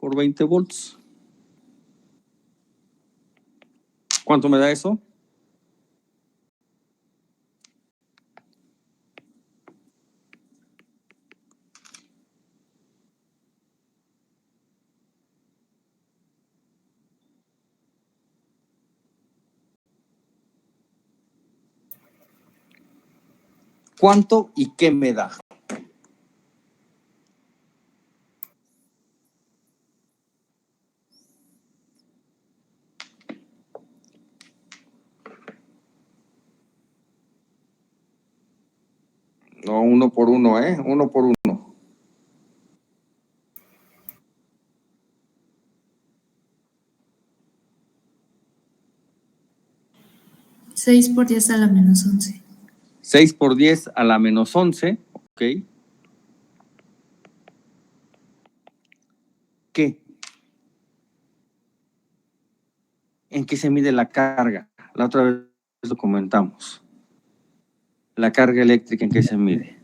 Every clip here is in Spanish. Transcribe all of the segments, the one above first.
por 20 volts. ¿Cuánto me da eso? ¿Cuánto y qué me da? No, 1 por 1, 1 por 1. Seis por 10 a la menos 11. 6 por 10 a la menos 11, ¿ok? ¿Qué? ¿En qué se mide la carga? La otra vez lo comentamos. La carga eléctrica, ¿en qué se mide?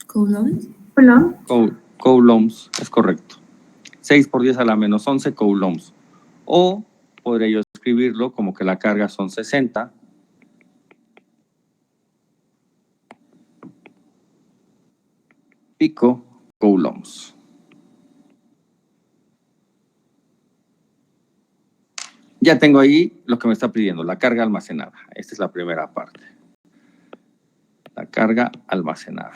¿Coulombs? Coulombs, es correcto. 6 por 10 a la menos 11 coulombs. O podría yo escribirlo como que la carga son 60 pico coulombs. Ya tengo ahí lo que me está pidiendo, la carga almacenada. Esta es la primera parte. La carga almacenada.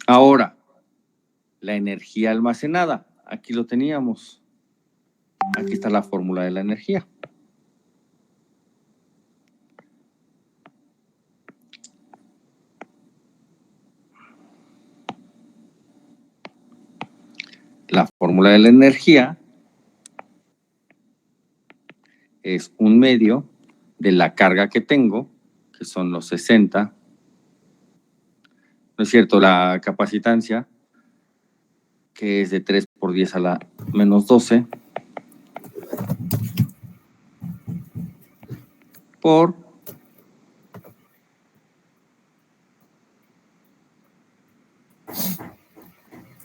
Ahora, la energía almacenada. Aquí lo teníamos. Aquí está la fórmula de la energía. La fórmula de la energía es un medio de la carga que tengo, que son los 60. ¿No es cierto? La capacitancia, que es de 3 por 10 a la menos 12, por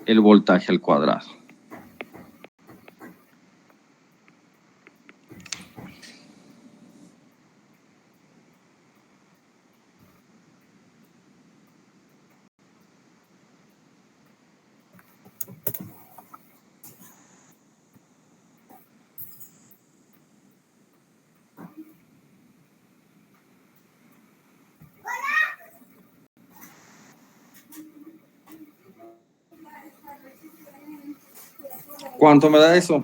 el voltaje al cuadrado. ¿Cuánto me da eso?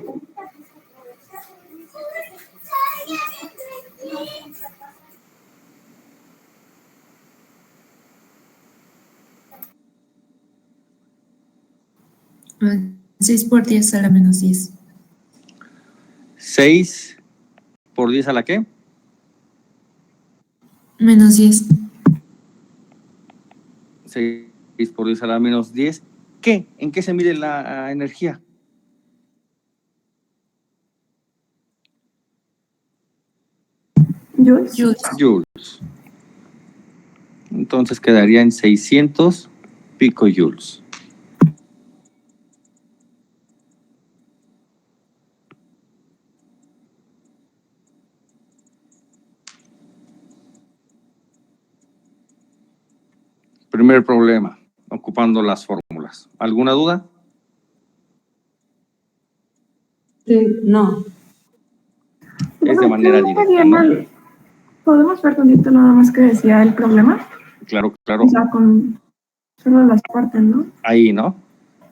Ah, 6 por 10 a la menos 10. 6 por 10 a la ¿qué? Menos 10. 6 por 10 a la menos 10. ¿Qué? ¿En qué se mide la energía? Joules. Entonces quedaría en 600 picojoules. Primer problema, ocupando las fórmulas. ¿Alguna duda? No. Es de manera directa, ¿no? ¿Podemos ver tantito nada más que decía el problema? Claro, claro. O sea, con solo las partes, ¿no? Ahí, ¿no?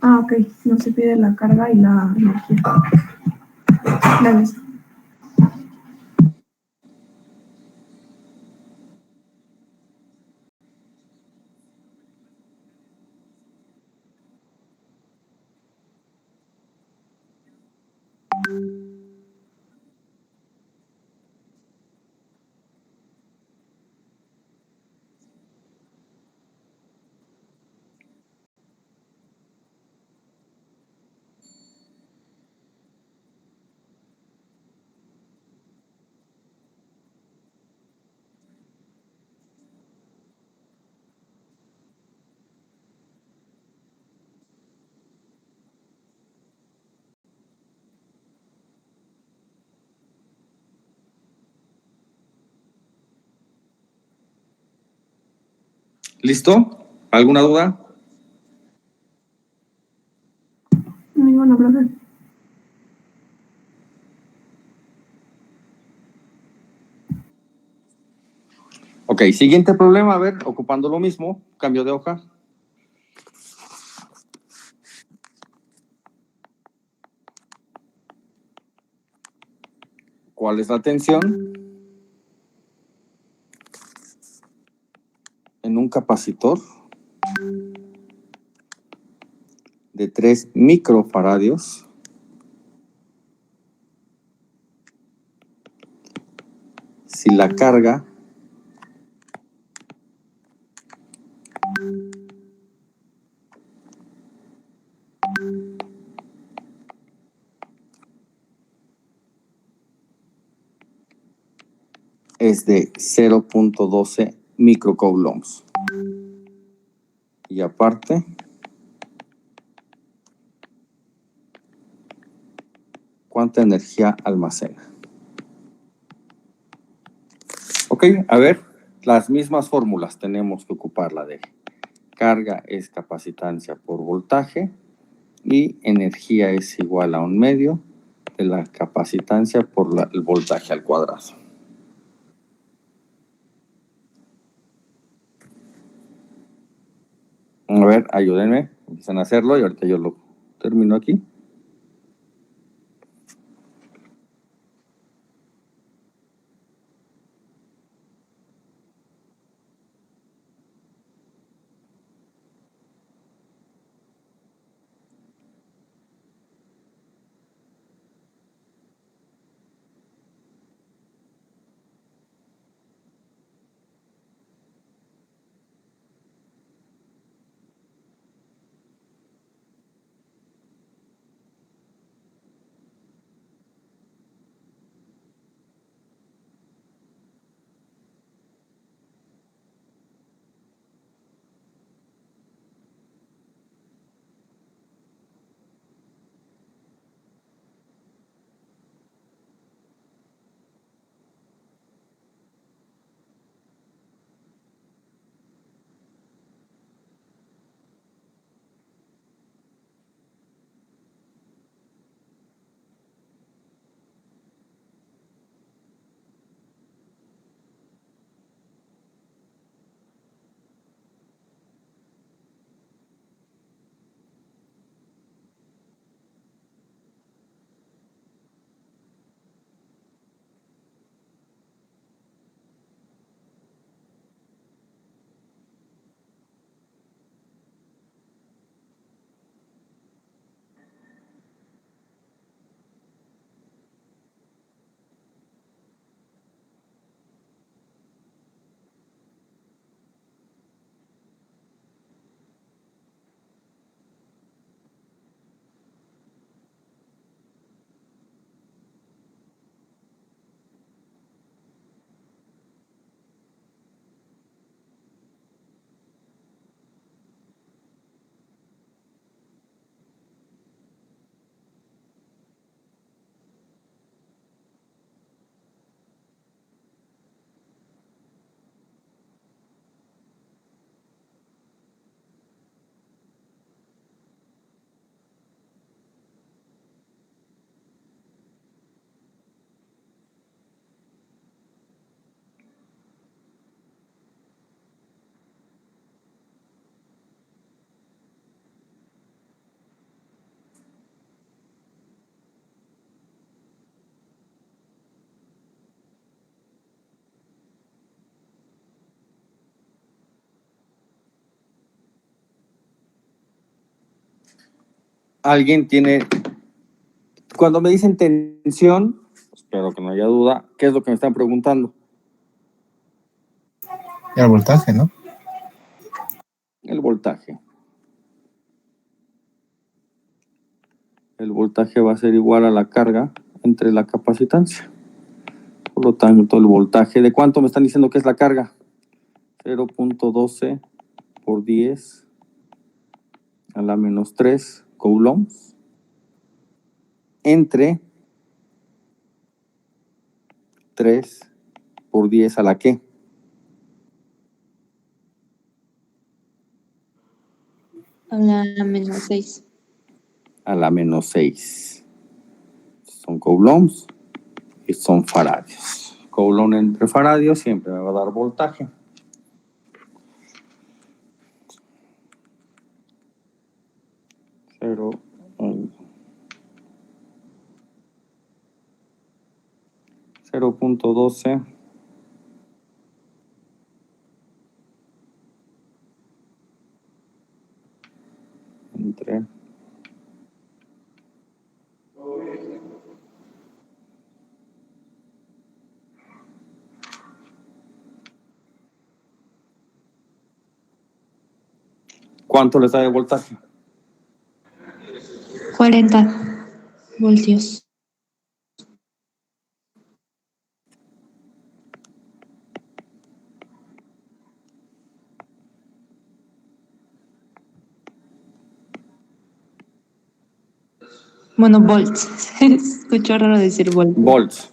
Ah, ok. No se pide la carga y la energía. Gracias. ¿Listo? ¿Alguna duda? Ninguna, profe. Ok, siguiente problema, a ver, ocupando lo mismo, cambio de hoja. ¿Cuál es la tensión en un capacitor de 3 microfaradios si la carga es de 0.12 microcoulombs? Y aparte, ¿cuánta energía almacena? Ok, a ver, las mismas fórmulas tenemos que ocupar. La de carga es capacitancia por voltaje y energía es igual a 1/2 de la capacitancia por el voltaje al cuadrado. A ver, ayúdenme, empiezan a hacerlo y ahorita yo lo termino aquí. ¿Alguien tiene, cuando me dicen tensión, espero que no haya duda, qué es lo que me están preguntando? El voltaje, ¿no? El voltaje. El voltaje va a ser igual a la carga entre la capacitancia. Por lo tanto, el voltaje, ¿de cuánto me están diciendo que es la carga? 0.12 por 10 a la menos 3 coulombs entre 3 por 10 a la ¿qué? A la menos 6. A la menos 6. Son coulombs y son faradios. Coulomb entre faradios siempre me va a dar voltaje. Cero. 0.12 entre ¿cuánto les da de voltaje? 40 voltios. Bueno, volts. Escucho raro decir volts. Volts.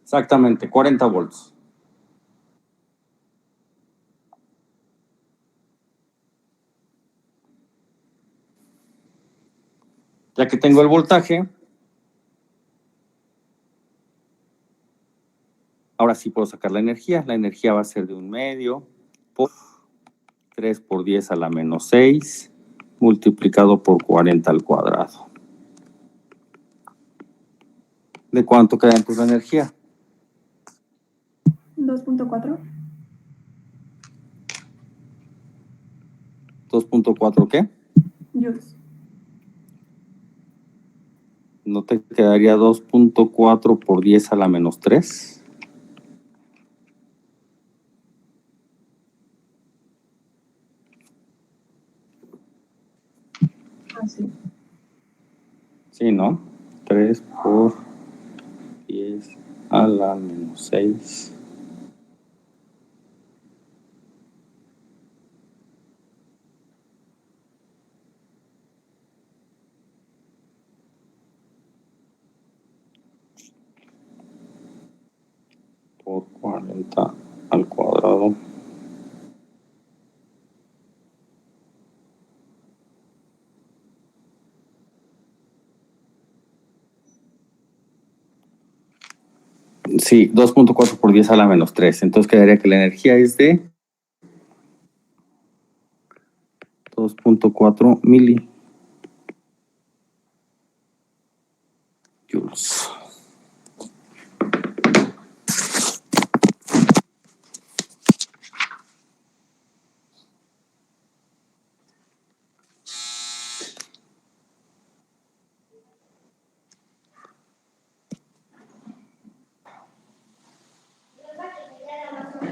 Exactamente, 40 volts. Ya que tengo el voltaje, ahora sí puedo sacar la energía. La energía va a ser de 1/2 por 3 por 10 a la menos 6 multiplicado por 40 al cuadrado. ¿De cuánto queda entonces la energía? 2.4. 2.4 ¿qué? Joules. ¿No te quedaría 2.4 por 10 a la menos 3? Así. Sí, ¿no? 3 por 10 a la menos 6. Por 40 al cuadrado. Sí, 2.4 por 10 a la menos 3. Entonces quedaría que la energía es de 2.4 milijoules.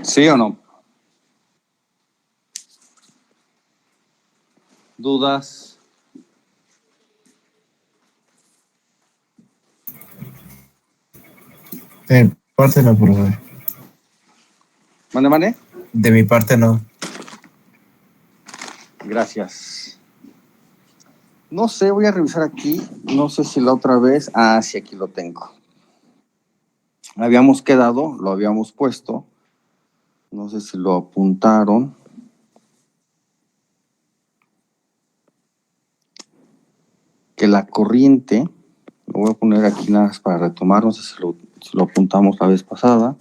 ¿Sí o no? ¿Dudas? De mi parte no, profe. ¿Mande? De mi parte no. Gracias. No sé, voy a revisar aquí. No sé si la otra vez. Ah, sí, aquí lo tengo. Habíamos quedado, lo habíamos puesto. No sé si lo apuntaron. Que la corriente, lo voy a poner aquí nada más para retomar, no sé si lo apuntamos la vez pasada.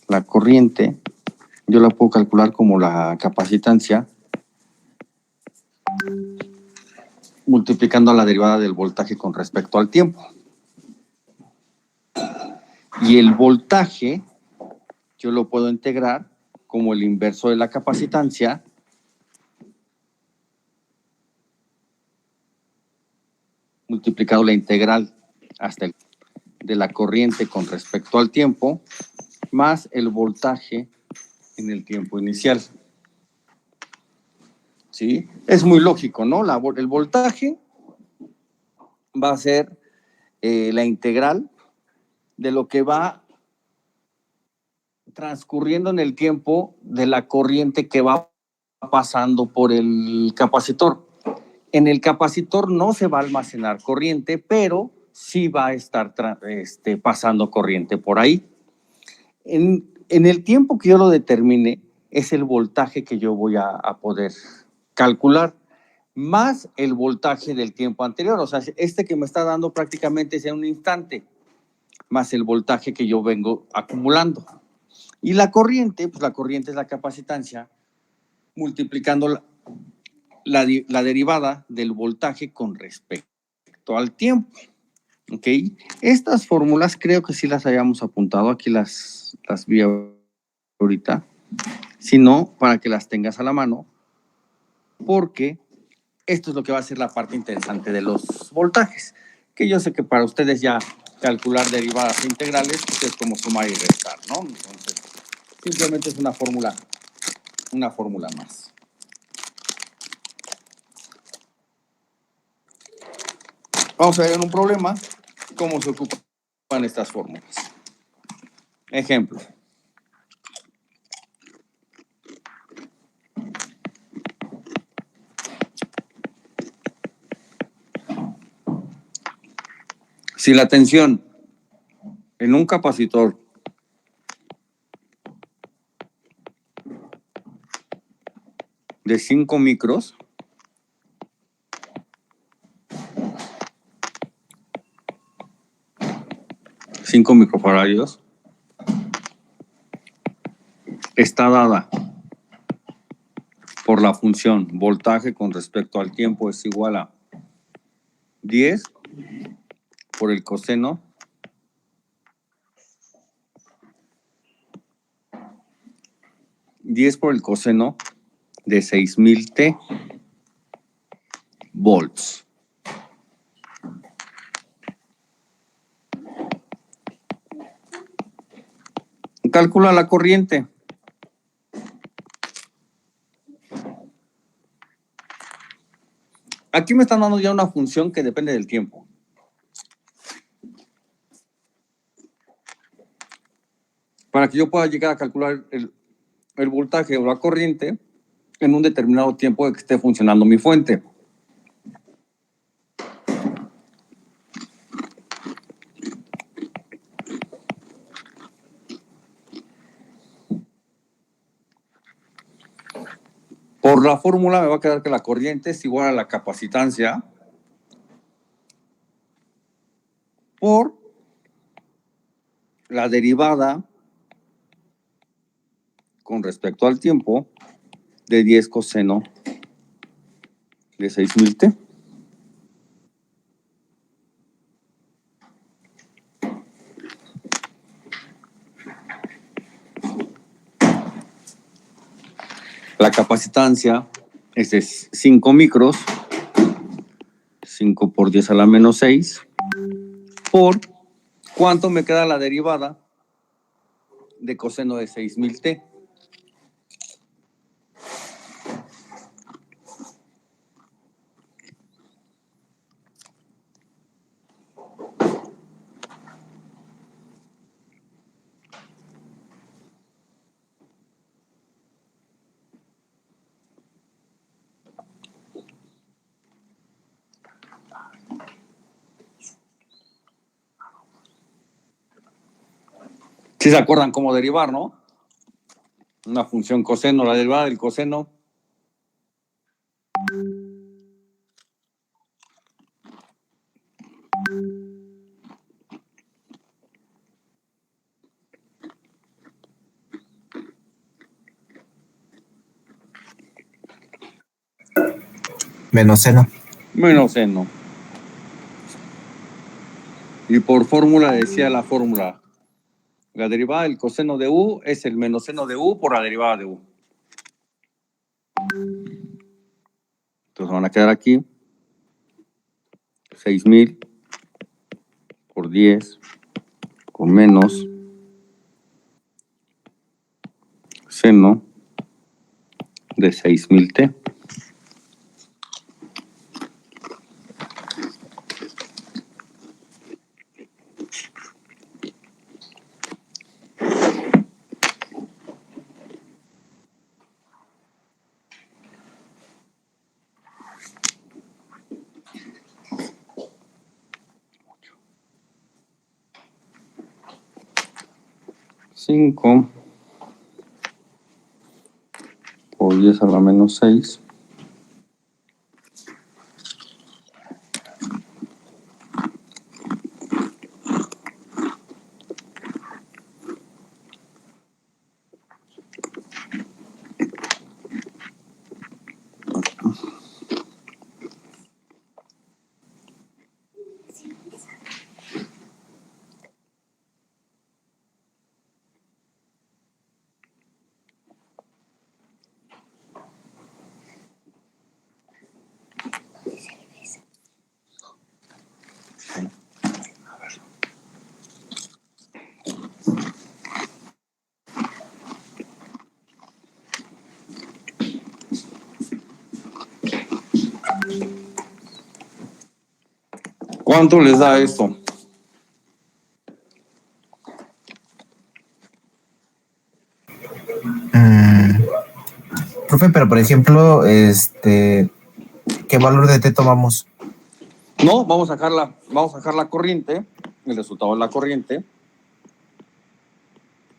La corriente, yo la puedo calcular como la capacitancia multiplicando la derivada del voltaje con respecto al tiempo. Y el voltaje, yo lo puedo integrar como el inverso de la capacitancia multiplicado la integral hasta el de la corriente con respecto al tiempo más el voltaje en el tiempo inicial. ¿Sí? Es muy lógico, ¿no? El voltaje va a ser la integral de lo que va transcurriendo en el tiempo de la corriente que va pasando por el capacitor. En el capacitor no se va a almacenar corriente, pero sí va a estar pasando corriente por ahí. En el tiempo que yo lo determine, es el voltaje que yo voy a poder calcular, más el voltaje del tiempo anterior. O sea, este que me está dando prácticamente es en un instante, más el voltaje que yo vengo acumulando. Y la corriente, pues la corriente es la capacitancia, multiplicando la derivada del voltaje con respecto al tiempo. ¿Ok? Estas fórmulas creo que sí las hayamos apuntado, aquí las vi ahorita, sino para que las tengas a la mano, porque esto es lo que va a ser la parte interesante de los voltajes, que yo sé que para ustedes ya calcular derivadas e integrales pues es como sumar y restar, ¿no? Entonces, simplemente es una fórmula más. Vamos a ver en un problema cómo se ocupan estas fórmulas. Ejemplo. Si la tensión en un capacitor de 5 micros, microfaradios, está dada por la función voltaje con respecto al tiempo es igual a 10 por el coseno de 6000 T volts. Calcula la corriente. Aquí me están dando ya una función que depende del tiempo. Para que yo pueda llegar a calcular el voltaje o la corriente en un determinado tiempo de que esté funcionando mi fuente. Por la fórmula me va a quedar que la corriente es igual a la capacitancia por la derivada con respecto al tiempo de 10 coseno de 6000 T. La capacitancia es de 5 micros, 5 por 10 a la menos 6, por ¿cuánto me queda la derivada de coseno de 6000 T? ¿Sí se acuerdan cómo derivar, no? Una función coseno, la derivada del coseno Menos seno. menos seno. Y por fórmula decía la fórmula, la derivada del coseno de U es el menos seno de U por la derivada de U. Entonces van a quedar aquí 6000 por 10 con menos seno de 6000 T. 5 por 10 a la menos 6. ¿Cuánto les da esto? Profe, pero por ejemplo, ¿qué valor de T tomamos? No, vamos a sacar la corriente, el resultado de la corriente,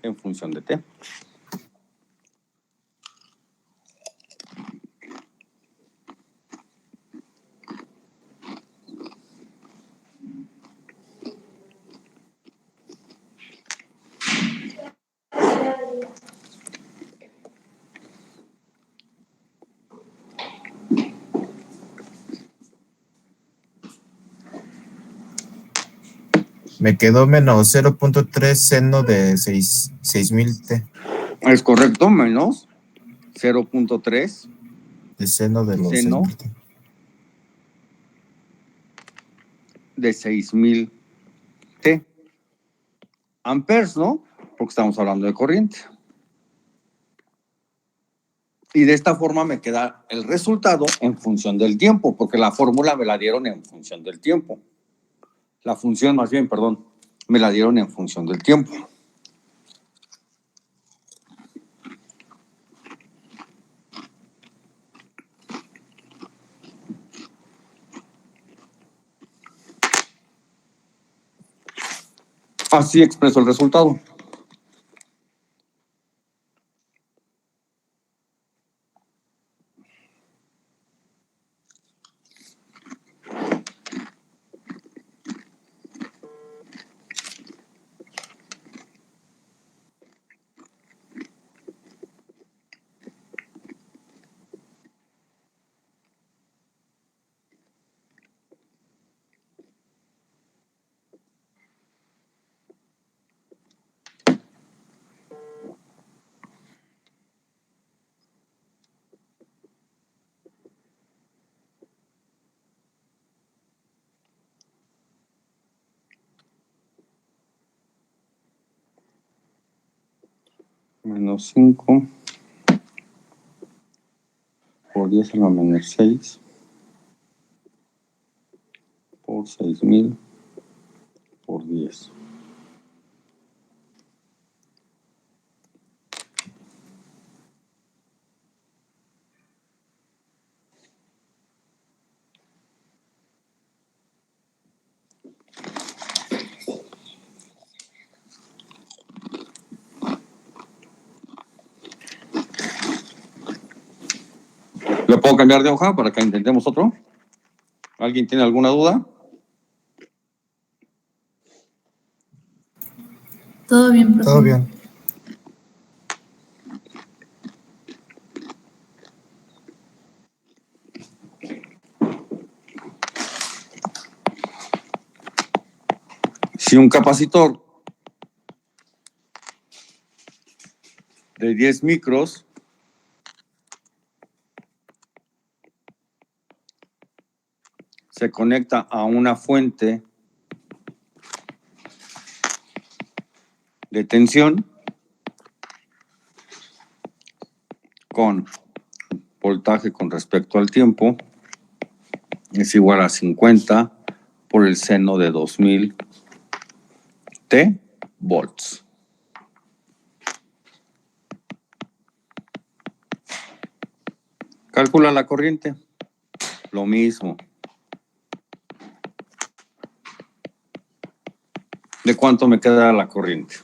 en función de T. Me quedó menos 0.3 seno de 6000 T. Es correcto, menos 0.3 De seno de los seno 6000 T. de 6000 T. Amperes, ¿no? Porque estamos hablando de corriente. Y de esta forma me queda el resultado en función del tiempo, porque la fórmula me la dieron en función del tiempo. La función, más bien, perdón, me la dieron en función del tiempo. Así expreso el resultado. Menos 5 por 10 a la menos 6 por 6000 por 10. ¿Le puedo cambiar de hoja para que intentemos otro? ¿Alguien tiene alguna duda? Todo bien, profe. Todo bien. Si un capacitor de 10 micros se conecta a una fuente de tensión con voltaje con respecto al tiempo, es igual a 50 por el seno de 2000 T volts. Calcula la corriente. Lo mismo. ¿De cuánto me queda la corriente?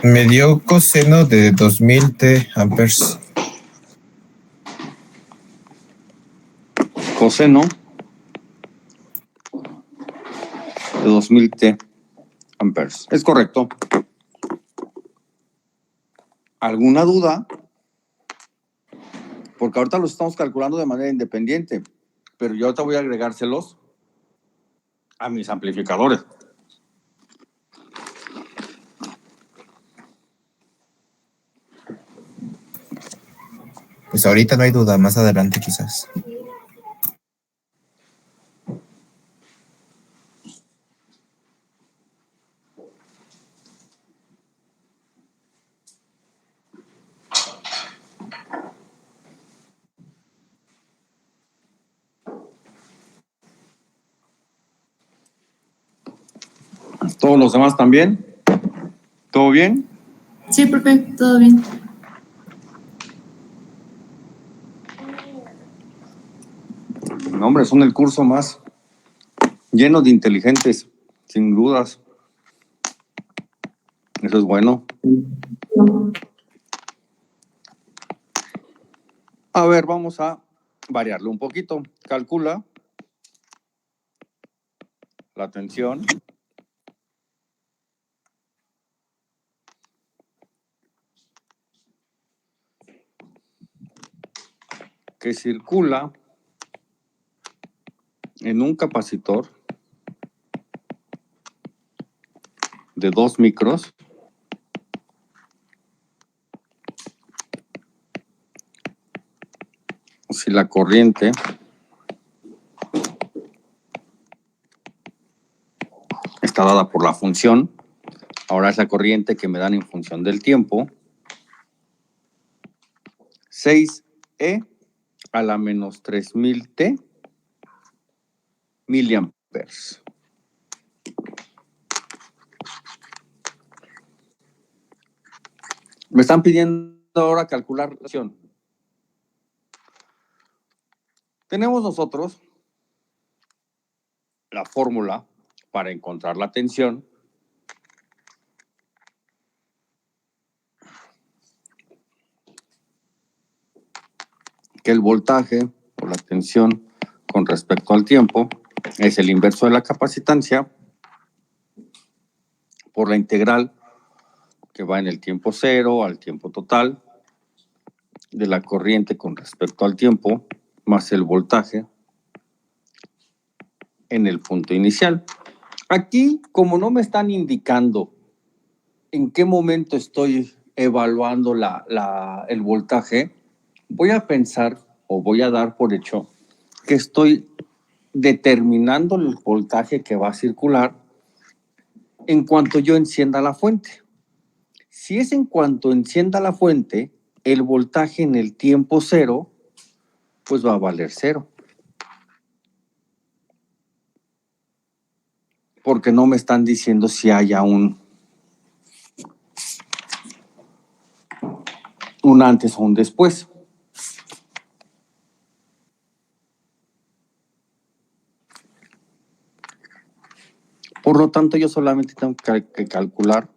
Me dio coseno de 2000 T amperes. Coseno de 2000 T amperes. Es correcto. ¿Alguna duda? Porque ahorita los estamos calculando de manera independiente, pero yo ahorita voy a agregárselos a mis amplificadores. Pues ahorita no hay duda, más adelante quizás. ¿Todos los demás también? ¿Todo bien? Sí, perfecto, todo bien. No, hombre, son el curso más lleno de inteligentes, sin dudas. Eso es bueno. A ver, vamos a variarlo un poquito. Calcula la tensión que circula en un capacitor de 2 micros si la corriente está dada por la función. Ahora es la corriente que me dan en función del tiempo. 6E a la menos 3000 T miliamperes. Me están pidiendo ahora calcular la tensión. Tenemos nosotros la fórmula para encontrar la tensión. Que el voltaje o la tensión con respecto al tiempo es el inverso de la capacitancia por la integral que va en el tiempo cero al tiempo total de la corriente con respecto al tiempo más el voltaje en el punto inicial. Aquí, como no me están indicando en qué momento estoy evaluando el voltaje, voy a pensar o voy a dar por hecho que estoy determinando el voltaje que va a circular en cuanto yo encienda la fuente. Si es en cuanto encienda la fuente, el voltaje en el tiempo cero, pues va a valer cero. Porque no me están diciendo si haya un antes o un después. Por lo tanto, yo solamente tengo que calcular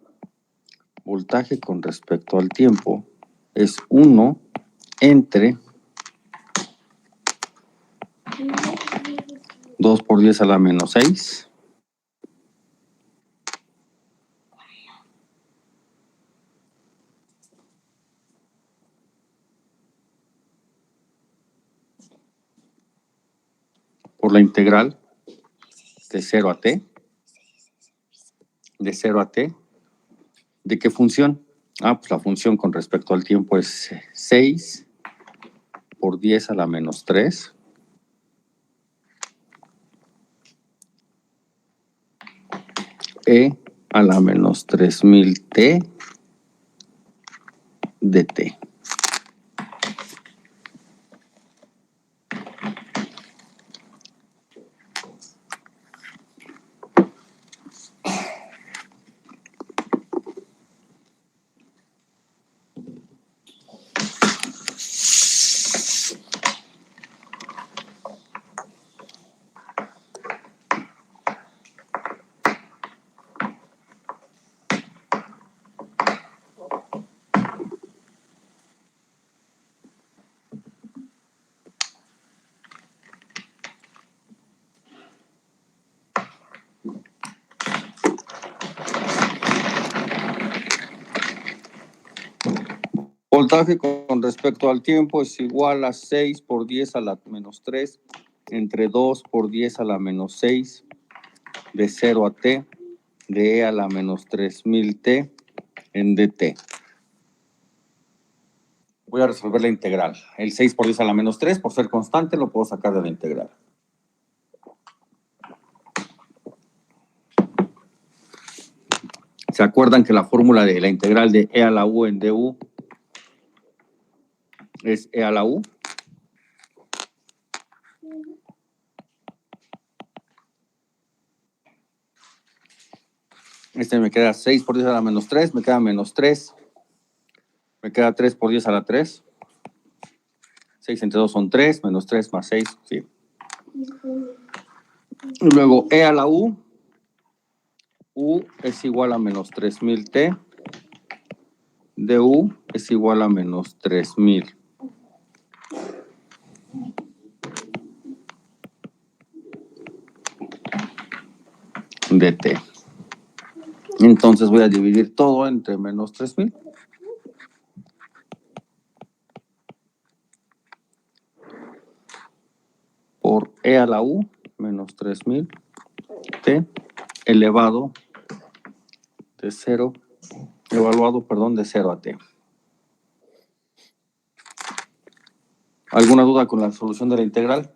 voltaje con respecto al tiempo. Es 1 entre 2 por 10 a la menos 6. Por la integral de 0 a t. De 0 a t. ¿De qué función? Pues la función con respecto al tiempo es 6 por 10 a la menos 3. E a la menos 3000 t de t. Voltaje con respecto al tiempo es igual a 6 por 10 a la menos 3 entre 2 por 10 a la menos 6 de 0 a t de e a la menos 3000 t en dt. Voy a resolver la integral. El 6 por 10 a la menos 3, por ser constante, lo puedo sacar de la integral. ¿Se acuerdan que la fórmula de la integral de e a la u en du es e a la u? Me queda 6 por 10 a la menos 3, me queda menos 3. Me queda 3 por 10 a la 3. 6 entre 2 son 3, menos 3 más 6, sí. Y luego e a la u es igual a menos 3000 t, du es igual a menos 3000. dt. Entonces voy a dividir todo entre menos 3000. Por e a la u menos 3000 t elevado de 0, de 0 a t. ¿Alguna duda con la solución de la integral?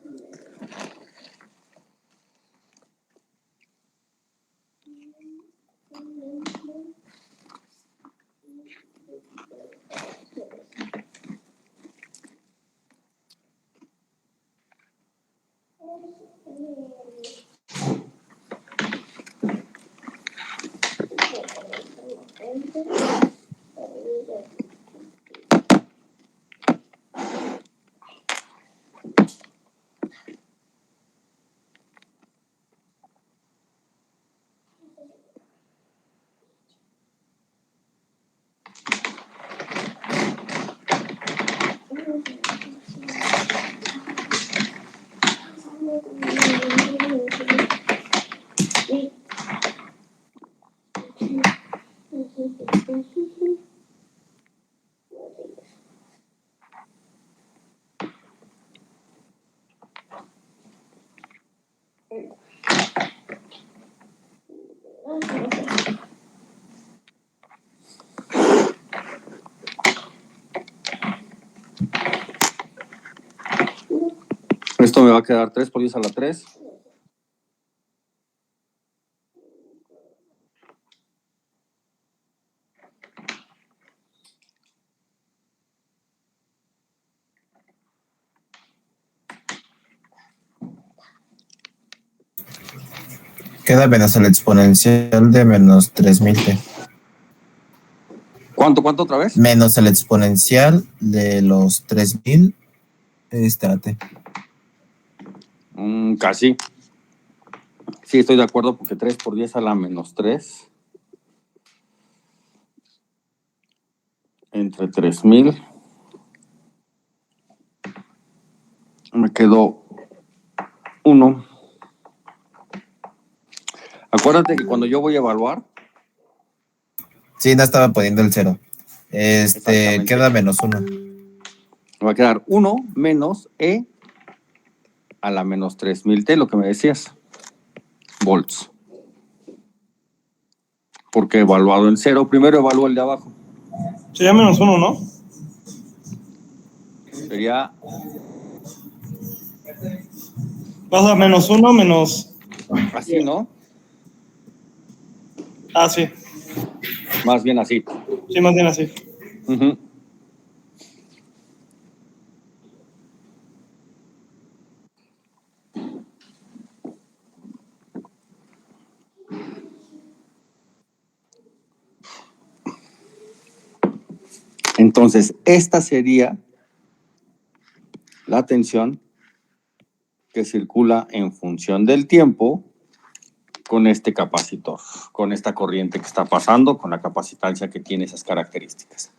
Esto me va a quedar 3 por 10 a la 3. Queda menos el exponencial de menos 3000 t. ¿Cuánto otra vez? Menos el exponencial de los 3000 t. Casi. Sí, estoy de acuerdo porque 3 por 10 a la menos 3 entre 3000 me quedó 1. Acuérdate que cuando yo voy a evaluar, Sí, no estaba poniendo el 0. Queda menos 1. me va a quedar 1 menos e a la menos 3000 t, lo que me decías, volts. Porque evaluado en 0, primero evalúo el de abajo. Sería menos 1, ¿no? Sería Vas a menos 1, menos... así, ¿no? Ah, sí. Más bien así. Sí, más bien así. Uh-huh. Entonces, esta sería la tensión que circula en función del tiempo con este capacitor, con esta corriente que está pasando, con la capacitancia que tiene esas características.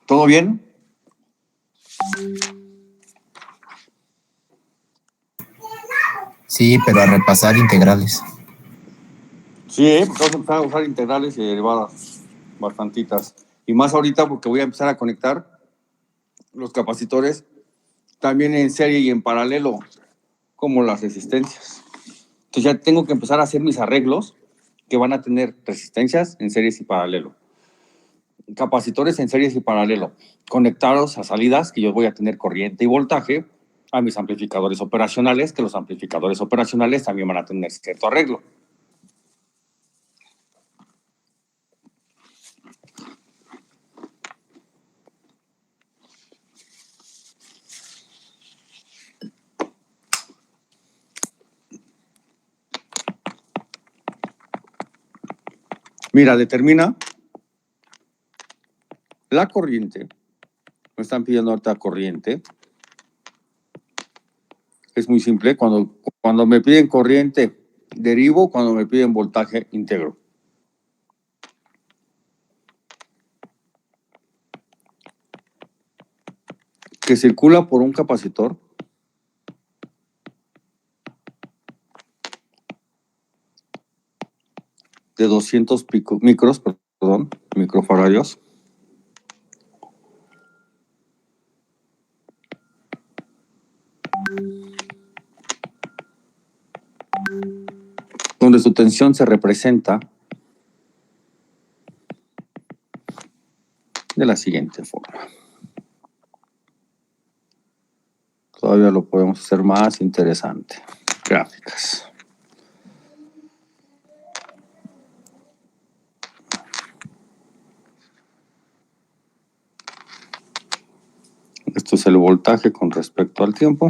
¿Todo bien? Sí, pero a repasar integrales. Sí, porque vamos a empezar a usar integrales y derivadas bastantitas. Y más ahorita porque voy a empezar a conectar los capacitores también en serie y en paralelo, como las resistencias. Entonces ya tengo que empezar a hacer mis arreglos que van a tener resistencias en series y paralelo. Capacitores en series y paralelo, conectados a salidas que yo voy a tener corriente y voltaje a mis amplificadores operacionales, que los amplificadores operacionales también van a tener cierto arreglo. Mira, determina la corriente. Me están pidiendo ahorita corriente. Es muy simple. Cuando me piden corriente, derivo. Cuando me piden voltaje, integro. Que circula por un capacitor de 200 microfaradios. Donde su tensión se representa de la siguiente forma. Todavía lo podemos hacer más interesante. Gráficas. Esto es el voltaje con respecto al tiempo.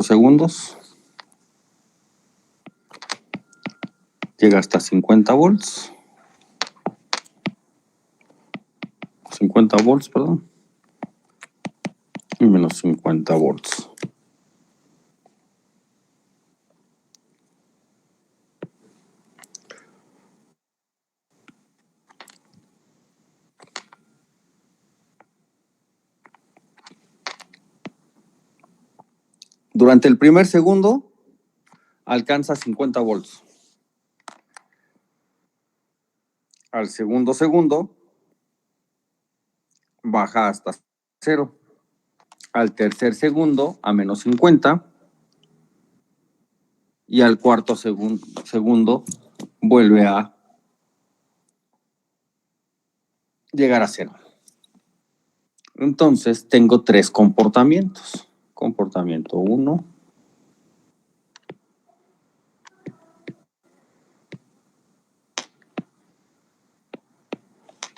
Segundos. Llega hasta 50 volts. 50 volts, perdón. Y menos 50 volts. Durante el primer segundo alcanza 50 volts. Al segundo baja hasta 0. Al tercer segundo a menos 50. Y al cuarto segundo vuelve a llegar a 0. Entonces tengo 3 comportamientos. Comportamiento 1.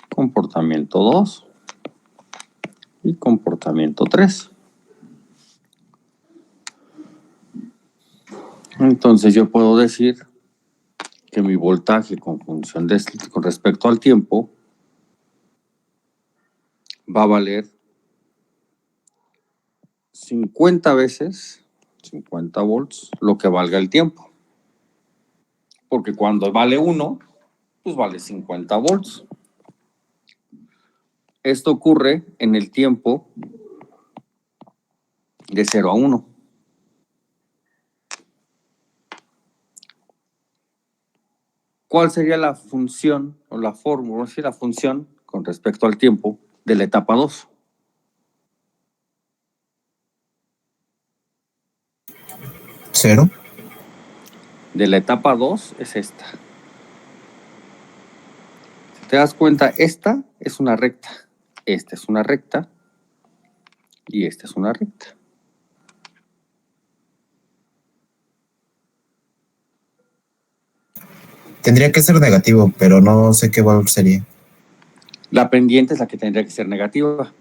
Comportamiento 2 y comportamiento 3. Entonces yo puedo decir que mi voltaje con respecto al tiempo va a valer 50 veces, 50 volts, lo que valga el tiempo. Porque cuando vale 1, pues vale 50 volts. Esto ocurre en el tiempo de 0 a 1. ¿Cuál sería la función o la fórmula, la función con respecto al tiempo de la etapa 2? ¿Cero? De la etapa 2 es esta. Si te das cuenta, esta es una recta, esta es una recta y esta es una recta. Tendría que ser negativo, pero no sé qué valor sería. La pendiente es la que tendría que ser negativa.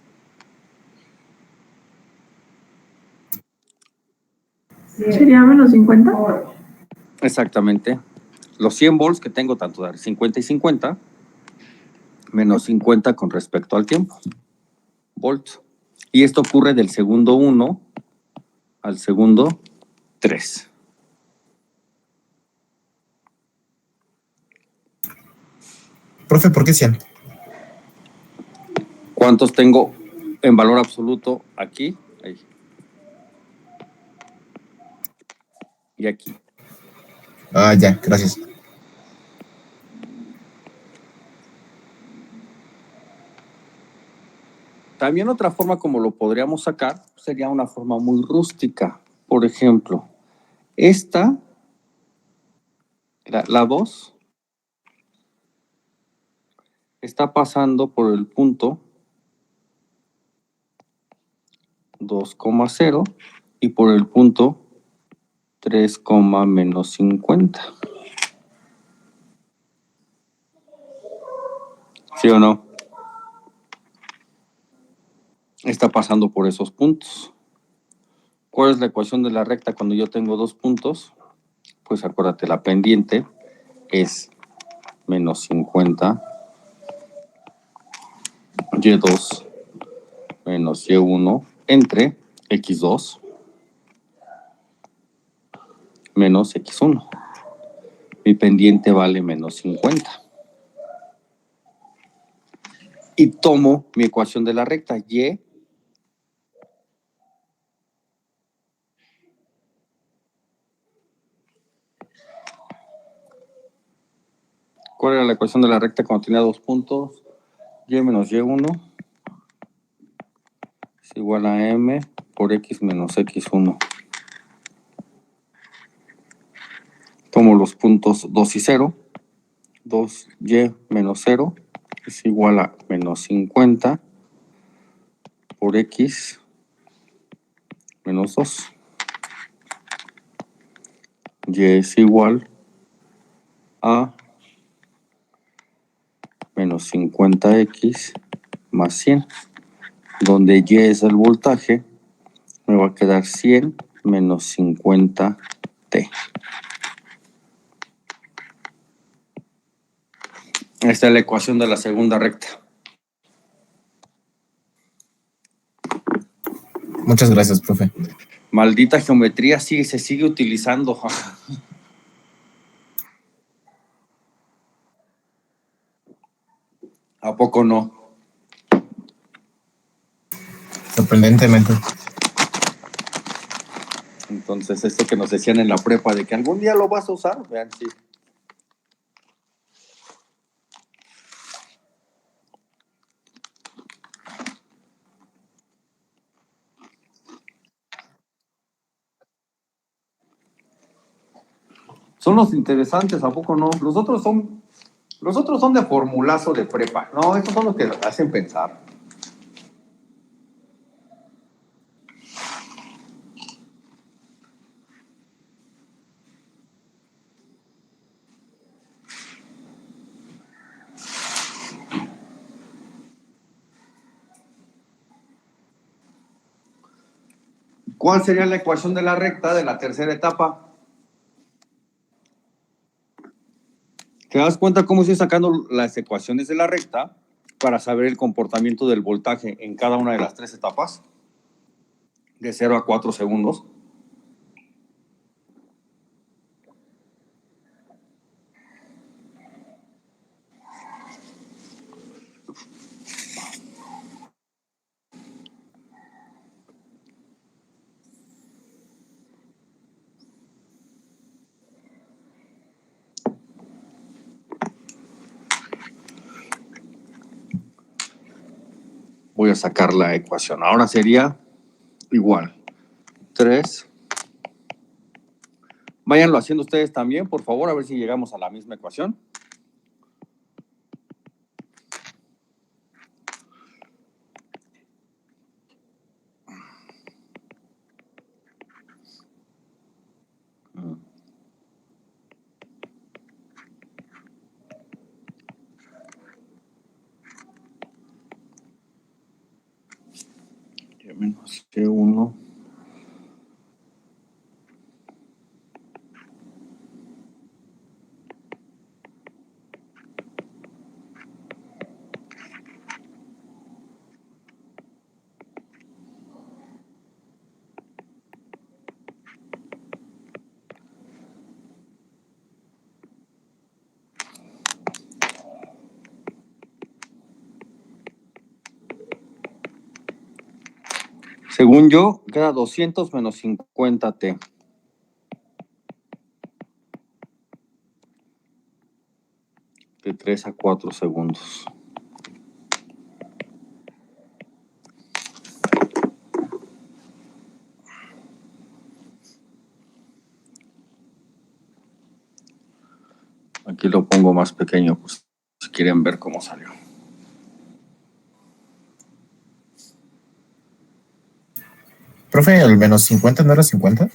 ¿Sería menos 50? Exactamente. Los 100 volts que tengo, tanto de 50 y 50, menos 50 con respecto al tiempo. Volts. Y esto ocurre del segundo 1 al segundo 3. Profe, ¿por qué 100? ¿Cuántos tengo en valor absoluto aquí? Ahí. Y aquí. Ah, ya, gracias. También otra forma como lo podríamos sacar sería una forma muy rústica. Por ejemplo, esta, la 2, está pasando por el punto 2,0 y por el punto 3, menos 50. ¿Sí o no? Está pasando por esos puntos. ¿Cuál es la ecuación de la recta cuando yo tengo dos puntos? Pues acuérdate, la pendiente es menos 50 y2 menos y1 entre x2 menos x1. Mi pendiente vale menos 50. Y tomo mi ecuación de la recta, y ¿cuál era la ecuación de la recta cuando tenía dos puntos? Y menos y1 es igual a m por x menos x1. Tomo los puntos 2 y 0. 2y menos 0 es igual a menos 50 por x menos 2. Y es igual a menos 50x más 100, donde y es el voltaje, me va a quedar 100 menos 50t. Esta es la ecuación de la segunda recta. Muchas gracias, profe. Maldita geometría se sigue utilizando. ¿A poco no? Sorprendentemente. Entonces, esto que nos decían en la prepa de que algún día lo vas a usar, vean, sí. Son los interesantes, ¿a poco no? Los otros son de formulazo de prepa. No, estos son los que hacen pensar. ¿Cuál sería la ecuación de la recta de la tercera etapa? ¿Te das cuenta cómo estoy sacando las ecuaciones de la recta para saber el comportamiento del voltaje en cada una de las tres etapas? De 0 a 4 segundos. Voy a sacar la ecuación. Ahora sería igual. 3. Váyanlo haciendo ustedes también, por favor, a ver si llegamos a la misma ecuación. Y menos C1 Según yo, queda 200 menos 50T. De 3 a 4 segundos. Aquí lo pongo más pequeño, pues si quieren ver cómo salió. Profe, ¿el menos 50 no era 50?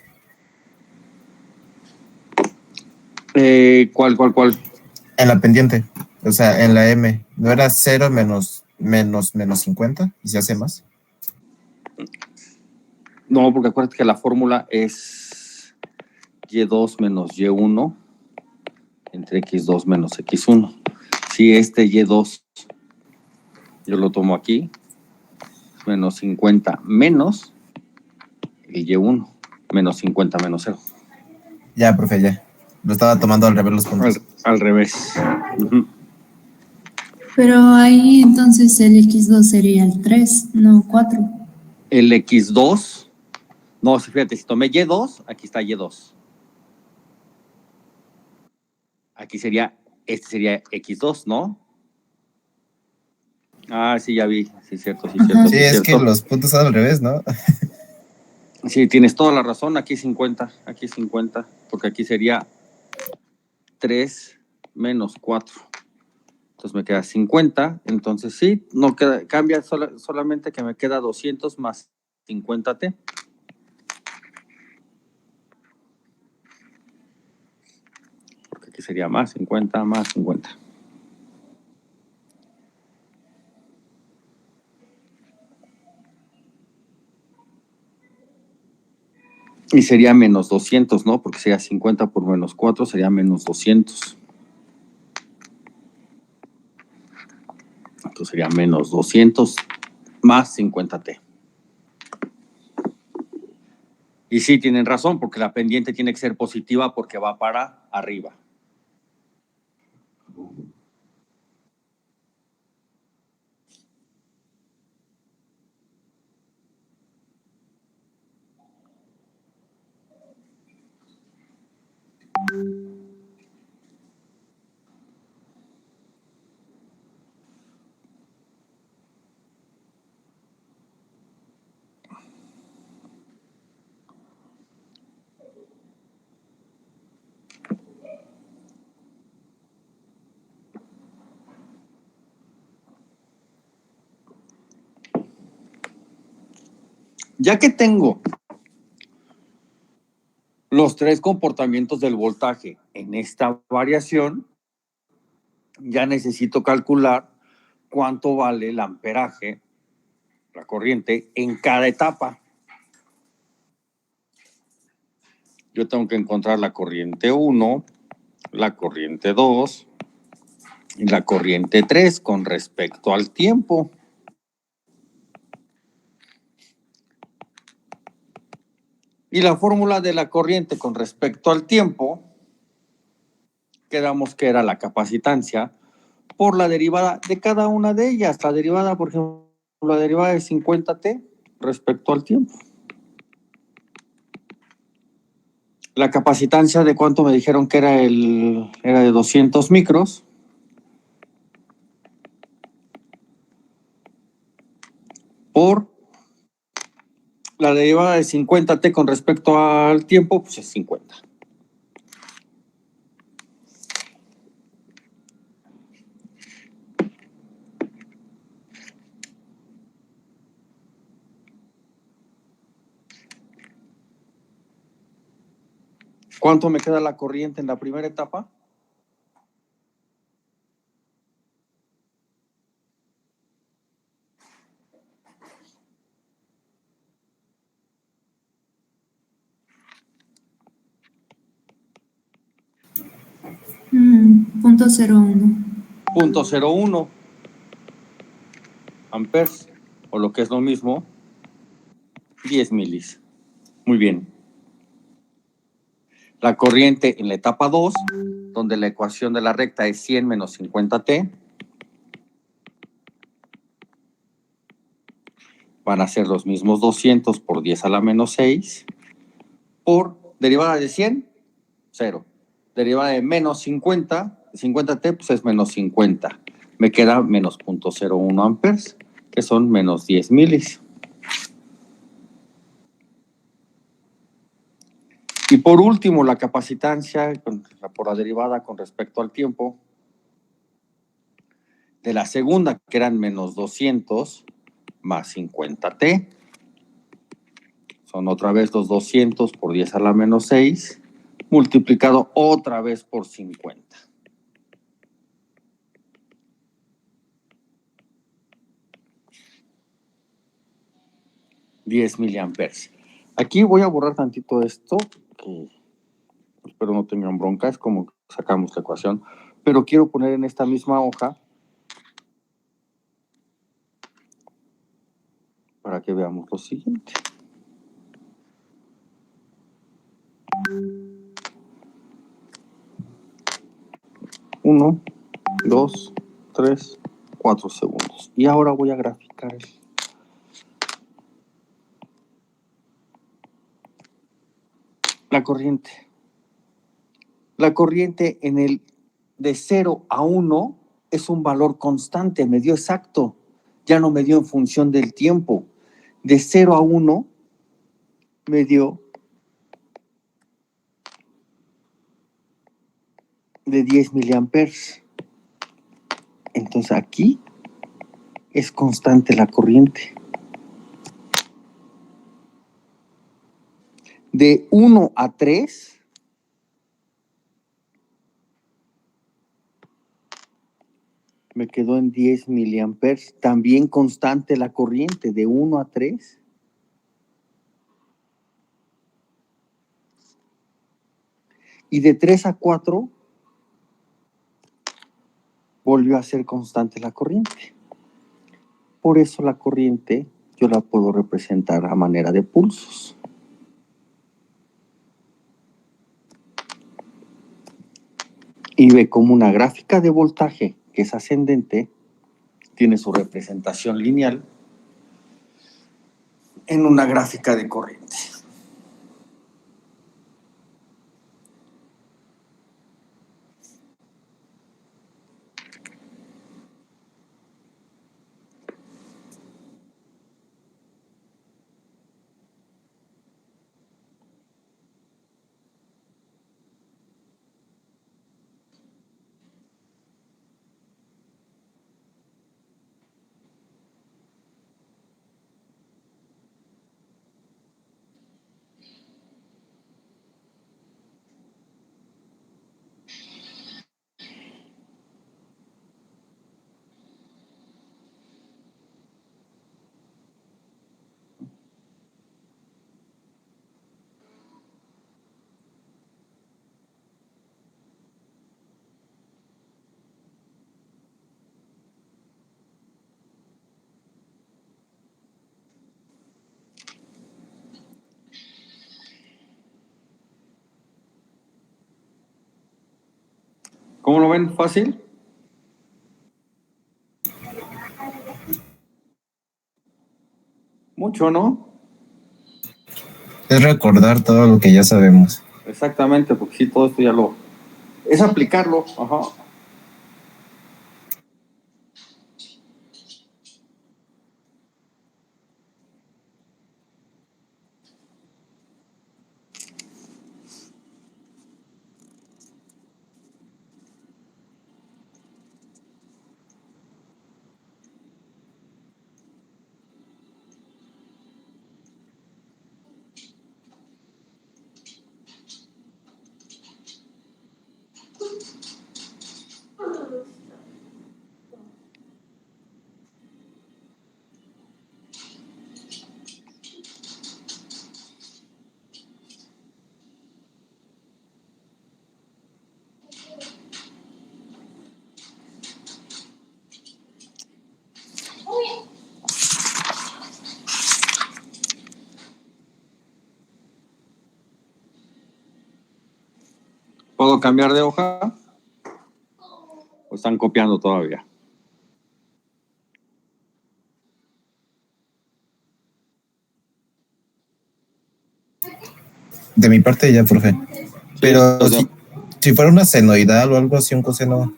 ¿Cuál? En la pendiente, o sea, en la M, ¿no era 0 menos 50? ¿Y se hace más? No, porque acuérdate que la fórmula es Y2 menos Y1 entre X2 menos X1. Si este Y2 yo lo tomo aquí, menos 50 menos el Y1, menos 50 menos 0. Ya, profe, ya. Lo estaba tomando al revés los puntos. Al revés. Uh-huh. Pero ahí entonces el X2 sería el 3, no 4. El X2, no, fíjate, si tomé Y2, aquí está Y2. Aquí sería, este sería X2, ¿no? Ah, sí, ya vi, sí, cierto, sí, cierto. Sí, es que los puntos son al revés, ¿no? Sí, tienes toda la razón, aquí 50, porque aquí sería 3 menos 4. Entonces me queda 50, entonces sí, no queda, cambia solamente que me queda 200 más 50T. Porque aquí sería más 50 más 50. Y sería menos 200, ¿no? Porque sería 50 por menos 4, sería menos 200. Entonces sería menos 200 más 50T. Y sí, tienen razón, porque la pendiente tiene que ser positiva porque va para arriba. Ya que tengo los tres comportamientos del voltaje en esta variación, ya necesito calcular cuánto vale el amperaje, la corriente, en cada etapa. Yo tengo que encontrar la corriente 1, la corriente 2 y la corriente 3 con respecto al tiempo. Y la fórmula de la corriente con respecto al tiempo, quedamos que era la capacitancia por la derivada de cada una de ellas. La derivada, por ejemplo, la derivada de 50T respecto al tiempo. La capacitancia de cuánto me dijeron que era de 200 micros. Por la derivada de 50T con respecto al tiempo, pues es 50. ¿Cuánto me queda la corriente en la primera etapa? Punto 01. 0.01 amperes, o lo que es lo mismo, 10 milis. Muy bien. La corriente en la etapa 2, donde la ecuación de la recta es 100 menos 50T. van a ser los mismos 200 por 10 a la menos 6 por derivada de 100, 0. Derivada de menos 50, 50t, pues es menos 50. Me queda menos 0.01 amperes, que son menos 10 milis. Y por último, la capacitancia por la derivada con respecto al tiempo de la segunda, que eran menos 200 más 50t. Son otra vez los 200 por 10 a la menos 6, multiplicado otra vez por 50. $10 miliamperes. Aquí voy a borrar tantito esto, que espero no tengan bronca, es como sacamos la ecuación, pero quiero poner en esta misma hoja para que veamos lo siguiente. Uno, 2, 3, 4 segundos. Y ahora voy a graficar esto. La corriente. La corriente en el de 0 a 1 es un valor constante, me dio exacto. Ya no me dio en función del tiempo. De 0 a 1 me dio de 10 miliamperes. Entonces aquí es constante la corriente. De 1 a 3 me quedó en 10 miliamperes. También constante la corriente de 1 a 3. Y de 3 a 4 volvió a ser constante la corriente. Por eso la corriente yo la puedo representar a manera de pulsos. Y ve como una gráfica de voltaje que es ascendente tiene su representación lineal en una gráfica de corriente. ¿Cómo lo ven? ¿Fácil? Mucho, ¿no? Es recordar todo lo que ya sabemos. Exactamente, porque sí, todo esto ya lo... Es aplicarlo, ajá. ¿Puedo cambiar de hoja? ¿O están copiando todavía? De mi parte ya, profe. Pero Sí, si fuera una senoidal o algo así, un coseno,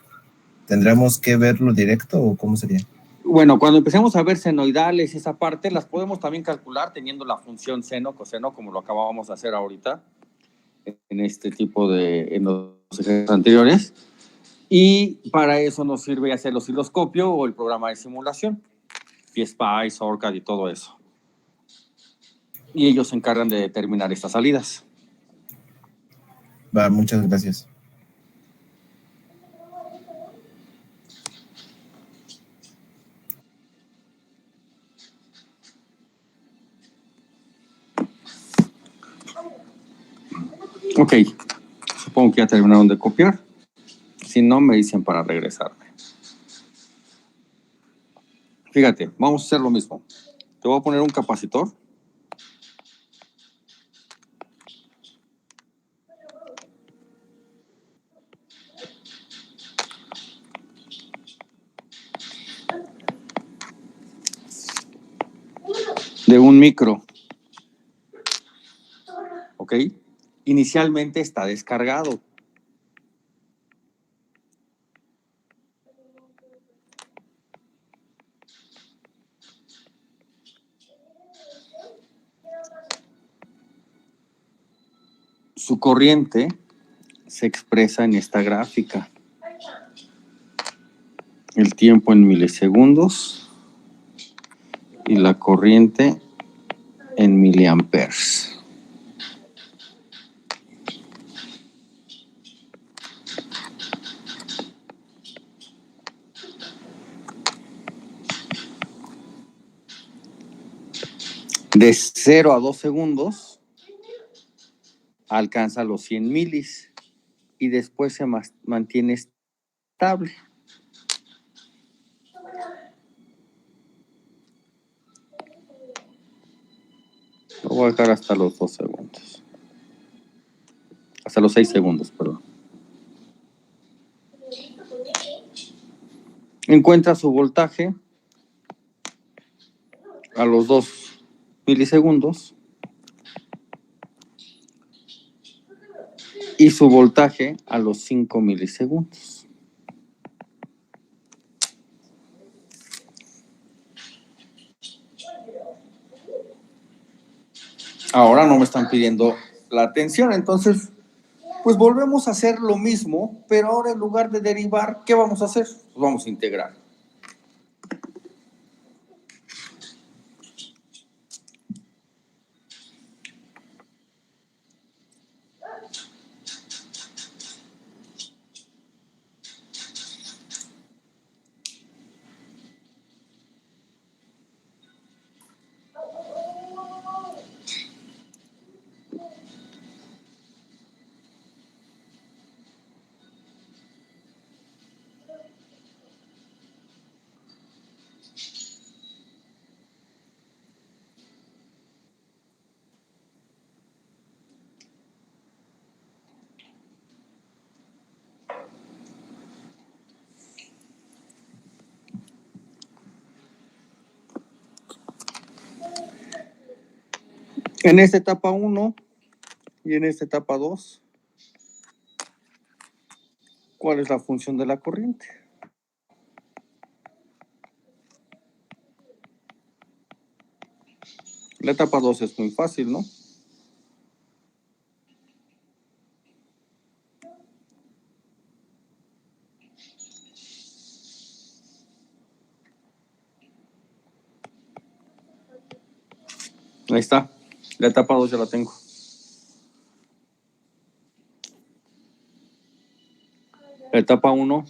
¿tendríamos que verlo directo o cómo sería? bueno, cuando empecemos a ver senoidales, esa parte, las podemos también calcular teniendo la función seno, coseno, como lo acabamos de hacer ahorita, en este tipo en los ejercicios anteriores. Y para eso nos sirve hacer el osciloscopio o el programa de simulación, PSpice, ORCAD y todo eso. Y ellos se encargan de determinar estas salidas. Va, muchas gracias. Ok, supongo que ya terminaron de copiar. Si no, me dicen para regresarme. Fíjate, vamos a hacer lo mismo. Te voy a poner un capacitor. De 1 micro. ¿Ok? Inicialmente está descargado. Su corriente se expresa en esta gráfica. El tiempo en milisegundos y la corriente en miliamperes. De 0 a 2 segundos alcanza los 100 milis y después se mantiene estable. Lo voy a dejar hasta los 2 segundos. Hasta los 6 segundos, perdón. Encuentra su voltaje a los 2 milisegundos y su voltaje a los 5 milisegundos. Ahora no me están pidiendo la atención, entonces, pues volvemos a hacer lo mismo, pero ahora en lugar de derivar, ¿qué vamos a hacer? Pues vamos a integrar. En esta etapa 1 y en esta etapa 2, ¿cuál es la función de la corriente? La etapa 2 es muy fácil, ¿no? Ahí está. La etapa 2 ya la tengo. La etapa 1.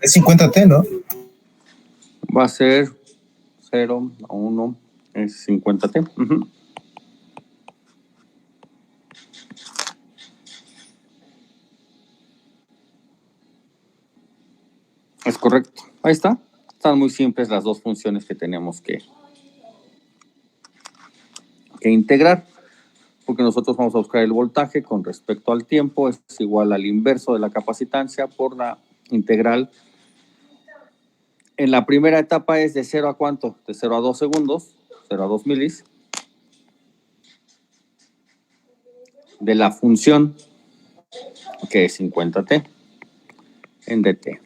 Es 50T, ¿no? Va a ser 0 a 1, es 50T. Uh-huh. Es correcto. Ahí está. Están muy simples las dos funciones que tenemos que integrar. porque nosotros vamos a buscar el voltaje con respecto al tiempo, es igual al inverso de la capacitancia por la integral. En la primera etapa es de 0 a ¿cuánto? De 0 a 2 segundos, 0 a 2 milis, de la función que es 50t en dt.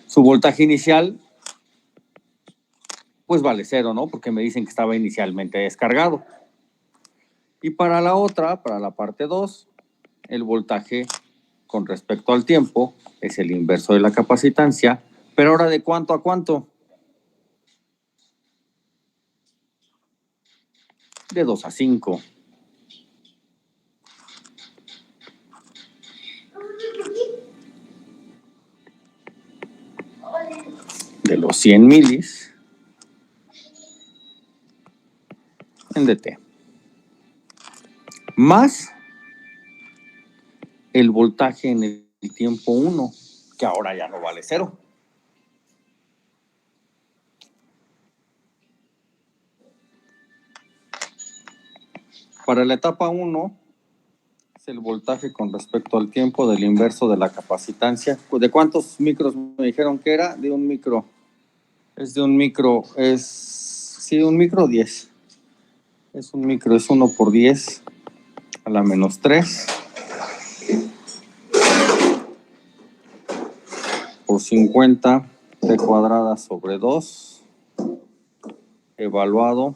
Su voltaje inicial, pues vale 0, ¿no? Porque me dicen que estaba inicialmente descargado. Y para la otra, para la parte 2, el voltaje con respecto al tiempo es el inverso de la capacitancia, pero ahora ¿de cuánto a cuánto? De 2 a 5. De los 100 milis en dt. Más el voltaje en el tiempo 1, que ahora ya no vale 0. Para la etapa 1 es el voltaje con respecto al tiempo del inverso de la capacitancia. ¿De cuántos micros me dijeron que era? De un micro. Es de un micro, sí, un micro 10. Es un micro, es 1 por 10 a la menos 3 por 50 t cuadrada sobre 2 evaluado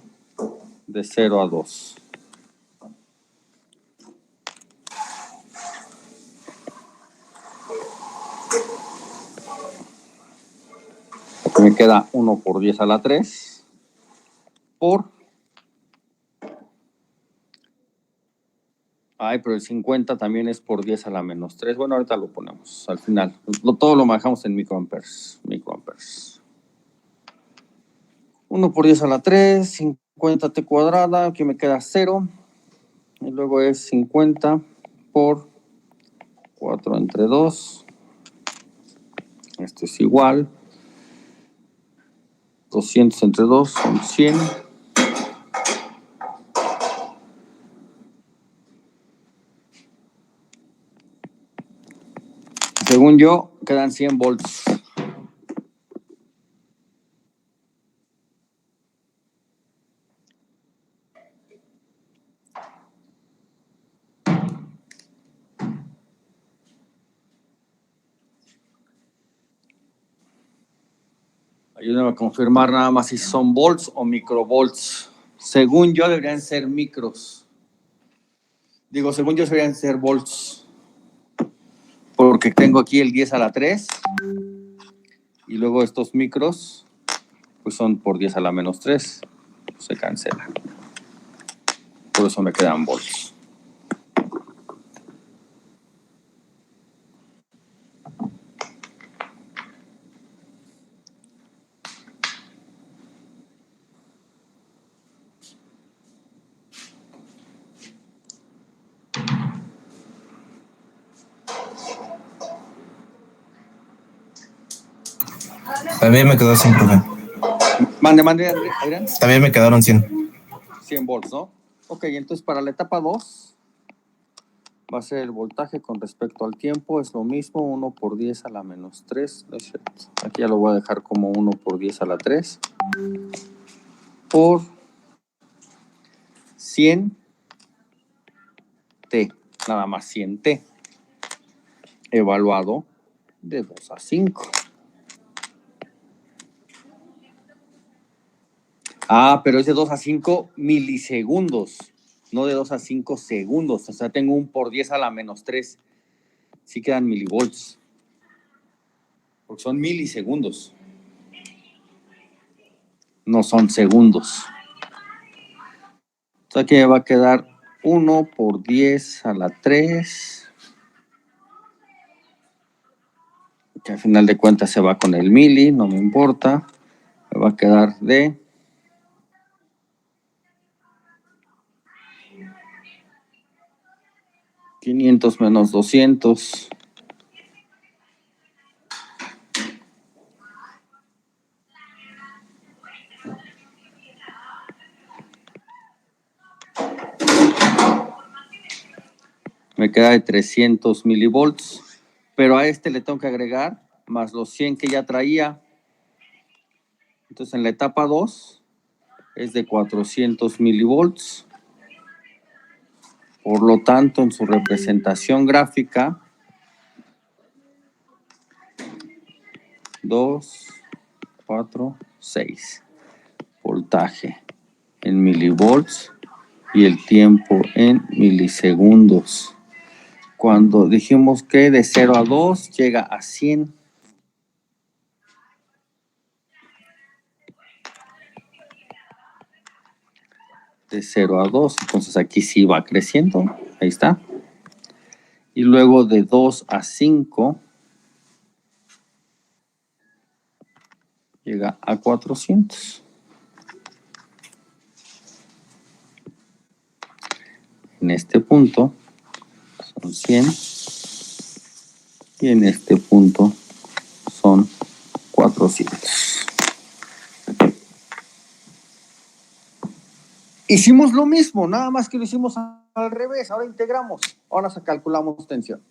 de 0 a 2. Me queda 1 por 10 a la 3 por... Ay, pero el 50 también es por 10 a la menos 3. Bueno, ahorita lo ponemos al final. Todo lo manejamos en microamperes. 1 por 10 a la 3, 50 t cuadrada, aquí me queda 0. Y luego es 50 por 4 entre 2. Esto es igual. 200 entre 2 son 100. Según yo, quedan 100 volts. Ayúdame a confirmar nada más si son volts o microvolts. Según yo, deberían ser micros. Digo, según yo, deberían ser volts. Porque tengo aquí el 10 a la 3. Y luego estos micros, pues son por 10 a la menos 3. Pues se cancelan. Por eso me quedan volts. También me quedó 100, profe. Mande, Adrián. También me quedaron 100. 100 volts, ¿no? Ok, entonces para la etapa 2 va a ser el voltaje con respecto al tiempo, es lo mismo, 1 por 10 a la menos 3, no es cierto. Aquí ya lo voy a dejar como 1 por 10 a la 3 por 100 T, nada más 100 T, evaluado de 2 a 5. Ah, pero es de 2 a 5 milisegundos, no de 2 a 5 segundos. O sea, tengo 1 por 10 a la menos 3. Sí quedan milivolts. Porque son milisegundos. No son segundos. O sea que va a quedar 1 por 10 a la 3. Que al final de cuentas se va con el mili, no me importa. Me va a quedar de 500 menos 200. Me queda de 300 milivolts, pero a este le tengo que agregar más los 100 que ya traía. Entonces en la etapa 2 es de 400 milivolts. Por lo tanto, en su representación gráfica, 2, 4, 6. Voltaje en milivolts y el tiempo en milisegundos. Cuando dijimos que de 0 a 2 llega a 100. De 0 a 2, entonces aquí sí va creciendo, ahí está. Y luego de 2 a 5 llega a 400. En este punto son 100 y en este punto son 400. Hicimos lo mismo, nada más que lo hicimos al revés. Ahora integramos, ahora calculamos tensión.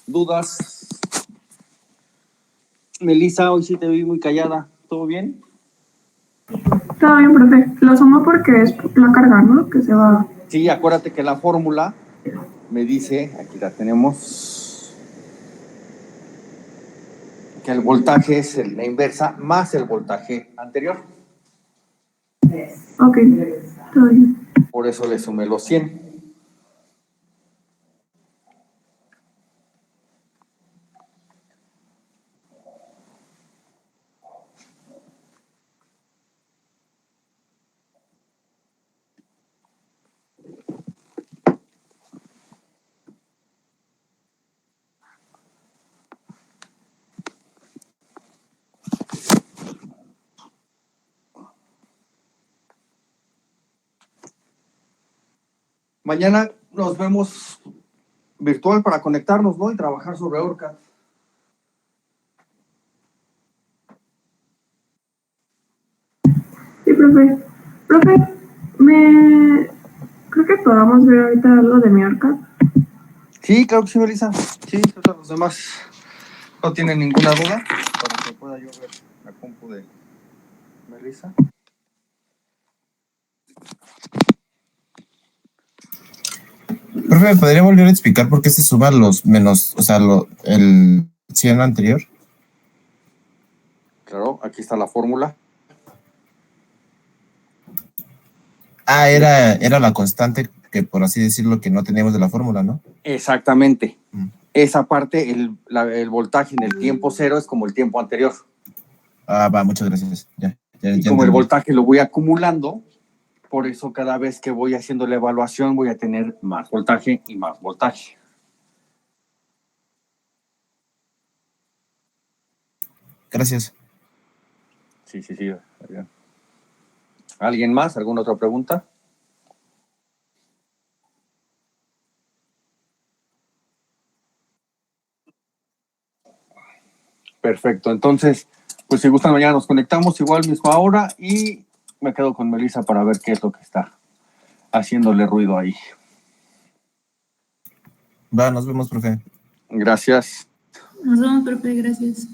¿Dudas? Melissa, hoy sí te vi muy callada. ¿Todo bien? Todo bien, profe. Lo sumo porque es la carga, ¿no? Que se va. Sí, acuérdate que la fórmula me dice, aquí la tenemos, que el voltaje es la inversa más el voltaje anterior. Ok, todo bien. Por eso le sumé los 100. Mañana nos vemos virtual para conectarnos, ¿no? Y trabajar sobre ORCAD. Sí, profe. Profe, creo que podamos ver ahorita algo de mi arca. Sí, claro que sí, Melissa. Sí, los demás no tienen ninguna duda para que pueda yo ver la compu de Melissa. Profe, ¿me podría volver a explicar por qué se suman los menos, o sea, el 100 anterior? Claro, aquí está la fórmula. Ah, era la constante que, por así decirlo, que no teníamos de la fórmula, ¿no? Exactamente. Mm. Esa parte, el voltaje en el tiempo cero es como el tiempo anterior. Ah, va, muchas gracias. Ya Y como el entendí. voltaje lo voy acumulando, por eso cada vez que voy haciendo la evaluación voy a tener más voltaje y más voltaje. Gracias. Sí. ¿Alguien más? ¿Alguna otra pregunta? Perfecto. Entonces, pues si gustan, mañana nos conectamos igual misma hora y me quedo con Melissa para ver qué es lo que está haciéndole ruido ahí. Va, nos vemos, profe. Gracias. Nos vemos, profe, gracias.